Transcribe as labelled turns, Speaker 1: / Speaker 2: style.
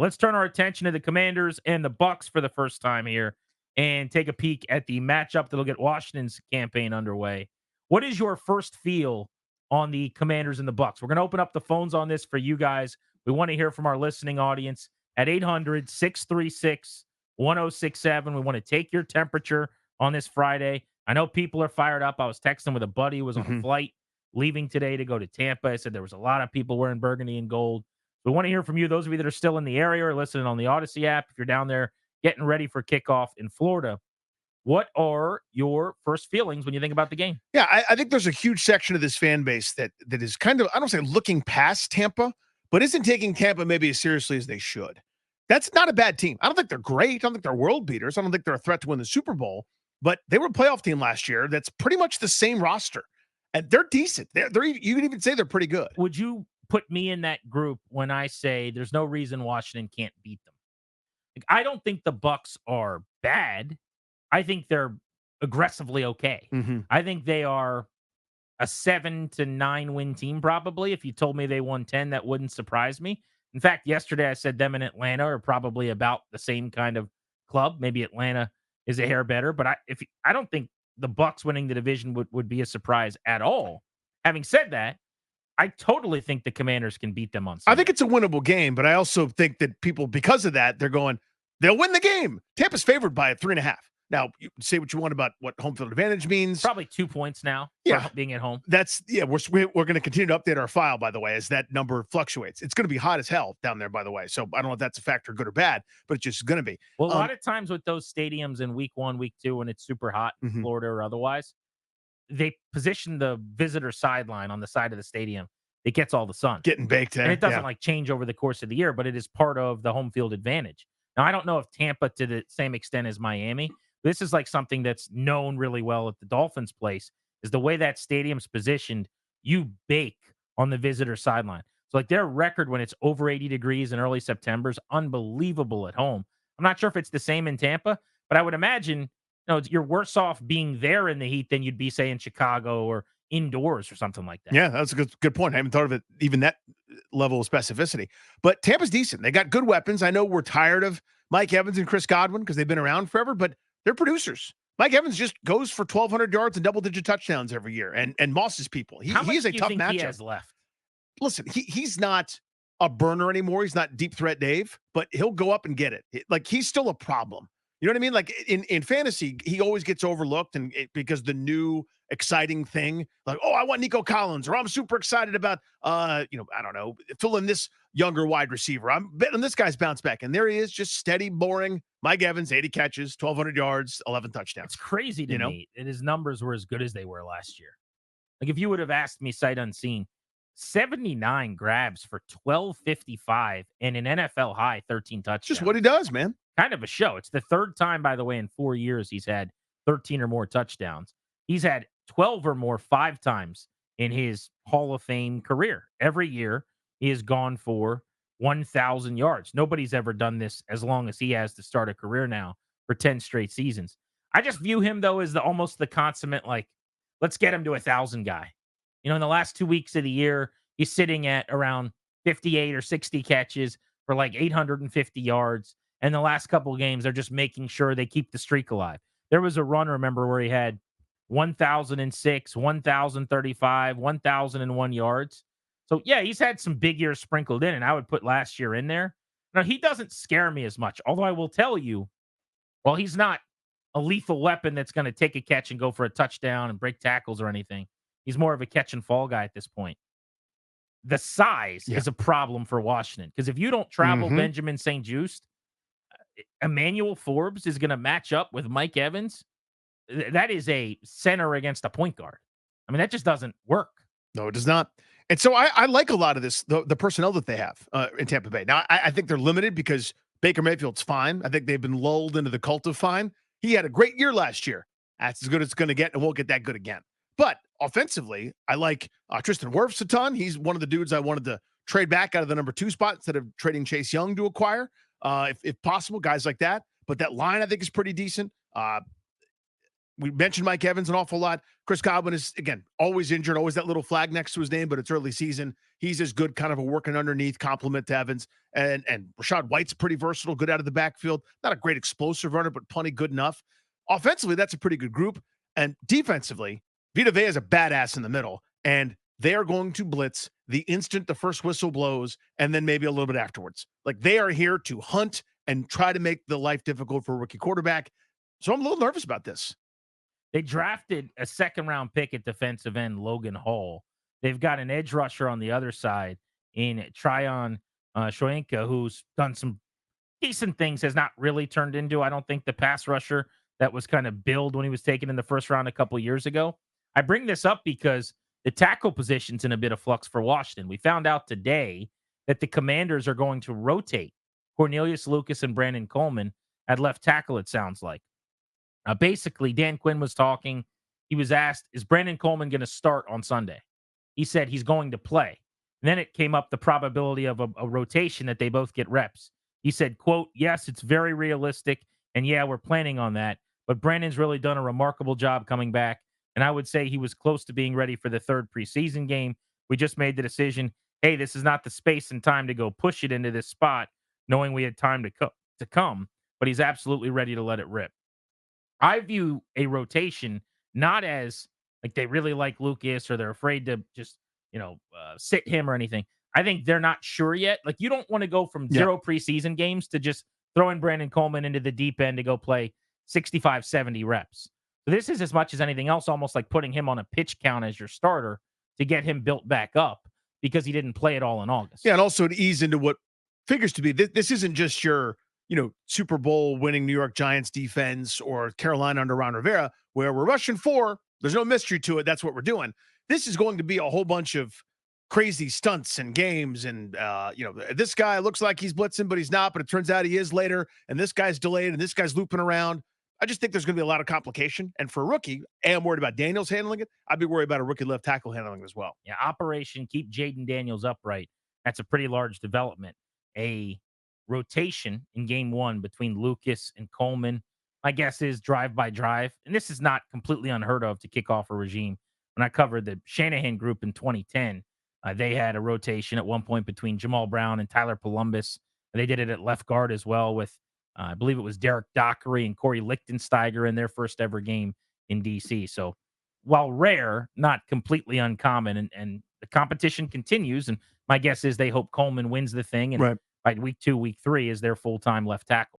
Speaker 1: But let's turn our attention to the Commanders and the Bucks for the first time here and take a peek at the matchup that'll get Washington's campaign underway. What is your first feel on the Commanders and the Bucks? We're going to open up the phones on this for you guys. We want to hear from our listening audience at 800-636-1067. We want to take your temperature on this Friday. I know people are fired up. I was texting with a buddy who was on a flight leaving today to go to Tampa. I said there was a lot of people wearing burgundy and gold. We want to hear from you, those of you that are still in the area or listening on the Odyssey app. If you're down there getting ready for kickoff in Florida, what are your first feelings when you think about the game?
Speaker 2: Yeah, I think there's a huge section of this fan base that is kind of, I don't say looking past Tampa, but isn't taking Tampa maybe as seriously as they should. That's not a bad team. I don't think they're great. I don't think they're world beaters. I don't think they're a threat to win the Super Bowl, but they were a playoff team last year. That's pretty much the same roster, and they're decent. They're you can even say they're pretty good.
Speaker 1: Would you put me in that group when I say there's no reason Washington can't beat them? Like, I don't think the Bucks are bad. I think they're aggressively okay. I think they are a 7 to 9 win team, probably. If you told me they won 10, that wouldn't surprise me. In fact, yesterday I said them and Atlanta are probably about the same kind of club. Maybe Atlanta is a hair better, but I don't think the Bucks winning the division would be a surprise at all. Having said that, I totally think the Commanders can beat them on Sunday.
Speaker 2: I think it's a winnable game, but I also think that people, because of that, they're going, they'll win the game. Tampa's favored by 3.5. Now, you say what you want about what home field advantage means.
Speaker 1: Probably 2 points now for being at home.
Speaker 2: We're going to continue to update our file, by the way, as that number fluctuates. It's going to be hot as hell down there, by the way. So I don't know if that's a factor, good or bad, but it's just going to be.
Speaker 1: Well, a lot of times with those stadiums in week 1, week 2, when it's super hot in Florida or otherwise, they position the visitor sideline on the side of the stadium. It gets all the sun.
Speaker 2: Getting baked in.
Speaker 1: And it doesn't change over the course of the year, but it is part of the home field advantage. Now, I don't know if Tampa to the same extent as Miami. This is like something that's known really well at the Dolphins' place, is the way that stadium's positioned, you bake on the visitor sideline. So like their record when it's over 80 degrees in early September is unbelievable at home. I'm not sure if it's the same in Tampa, but I would imagine you're worse off being there in the heat than you'd be, say, in Chicago or indoors or something like that.
Speaker 2: Yeah, that's a good point. I haven't thought of it even that level of specificity. But Tampa's decent. They got good weapons. I know we're tired of Mike Evans and Chris Godwin because they've been around forever, but they're producers. Mike Evans just goes for 1,200 yards and double-digit touchdowns every year, and Moss's people. He's a tough matchup.
Speaker 1: He has left?
Speaker 2: Listen, he's not a burner anymore. He's not deep threat Dave, but he'll go up and get it. Like, he's still a problem. You know what I mean? Like in fantasy, he always gets overlooked, and because the new exciting thing, like, oh, I want Nico Collins, or I'm super excited about, I don't know, fill in this younger wide receiver. I'm betting this guy's bounce back, and there he is, just steady, boring. Mike Evans, 80 catches, 1,200 yards, 11 touchdowns.
Speaker 1: It's crazy to me that his numbers were as good as they were last year. Like, if you would have asked me sight unseen, 79 grabs for 1,255 and an NFL high 13 touchdowns.
Speaker 2: Just what he does, man.
Speaker 1: Kind of a show. It's the third time, by the way, in 4 years he's had 13 or more touchdowns. He's had 12 or more 5 times in his Hall of Fame career. Every year he has gone for 1,000 yards. Nobody's ever done this as long as he has to start a career now for 10 straight seasons. I just view him, though, as almost the consummate, let's get him to 1,000 guy. In the last 2 weeks of the year, he's sitting at around 58 or 60 catches for 850 yards. And the last couple of games, they're just making sure they keep the streak alive. There was a run, remember, where he had 1,006, 1,035, 1,001 yards. So, yeah, he's had some big years sprinkled in, and I would put last year in there. Now, he doesn't scare me as much, although I will tell you, while he's not a lethal weapon that's going to take a catch and go for a touchdown and break tackles or anything, he's more of a catch-and-fall guy at this point. The size is a problem for Washington, because if you don't travel Benjamin St-Juste, Emmanuel Forbes is going to match up with Mike Evans. That is a center against a point guard. I mean, that just doesn't work.
Speaker 2: No, it does not. And so I like a lot of this, the personnel that they have in Tampa Bay. Now, I think they're limited because Baker Mayfield's fine. I think they've been lulled into the cult of fine. He had a great year last year. That's as good as it's going to get, and won't get that good again. But offensively, I like Tristan Wirfs a ton. He's one of the dudes I wanted to trade back out of the number 2 spot instead of trading Chase Young to acquire. If possible, guys like that. But that line, I think, is pretty decent. We mentioned Mike Evans an awful lot. Chris Godwin is, again, always injured, always that little flag next to his name, but it's early season. He's as good, kind of a working underneath compliment to Evans. And Rashad White's pretty versatile, good out of the backfield. Not a great explosive runner, but plenty good enough. Offensively, that's a pretty good group. And defensively, Vita Vea is a badass in the middle. And they are going to blitz the instant the first whistle blows, and then maybe a little bit afterwards. Like, they are here to hunt and try to make the life difficult for a rookie quarterback. So I'm a little nervous about this.
Speaker 1: They drafted a second-round pick at defensive end, Logan Hall. They've got an edge rusher on the other side in Tryon Shoyinka, who's done some decent things, has not really turned into, I don't think, the pass rusher that was kind of billed when he was taken in the first round a couple years ago. I bring this up because the tackle position's in a bit of flux for Washington. We found out today that the Commanders are going to rotate Cornelius Lucas and Brandon Coleman at left tackle, it sounds like. Basically, Dan Quinn was talking. He was asked, is Brandon Coleman going to start on Sunday? He said he's going to play. And then it came up the probability of a rotation that they both get reps. He said, quote, yes, it's very realistic. And yeah, we're planning on that. But Brandon's really done a remarkable job coming back. And I would say he was close to being ready for the third preseason game. We just made the decision, hey, this is not the space and time to go push it into this spot, knowing we had time to come. But he's absolutely ready to let it rip. I view a rotation not as like they really like Lucas or they're afraid to just, sit him or anything. I think they're not sure yet. Like, you don't want to go from zero preseason games to just throwing Brandon Coleman into the deep end to go play 65, 70 reps. So this is, as much as anything else, almost like putting him on a pitch count as your starter to get him built back up because he didn't play at all in August.
Speaker 2: Yeah, and also to ease into what figures to be, this isn't just your Super Bowl winning New York Giants defense or Carolina under Ron Rivera, where we're rushing four. There's no mystery to it. That's what we're doing. This is going to be a whole bunch of crazy stunts and games. And, this guy looks like he's blitzing, but he's not. But it turns out he is later. And this guy's delayed and this guy's looping around. I just think there's going to be a lot of complication. And for a rookie, I'm worried about Daniels handling it. I'd be worried about a rookie left tackle handling it as well.
Speaker 1: Yeah, operation keep Jaden Daniels upright. That's a pretty large development. A rotation in game one between Lucas and Coleman, my guess is drive by drive. And this is not completely unheard of to kick off a regime. When I covered the Shanahan group in 2010, they had a rotation at one point between Jamal Brown and Tyler Columbus. They did it at left guard as well with, I believe it was Derek Dockery and Corey Lichtensteiger in their first ever game in D.C. So while rare, not completely uncommon. And the competition continues. And my guess is they hope Coleman wins the thing. And
Speaker 2: right.
Speaker 1: by week 2, week 3 is their full-time left tackle.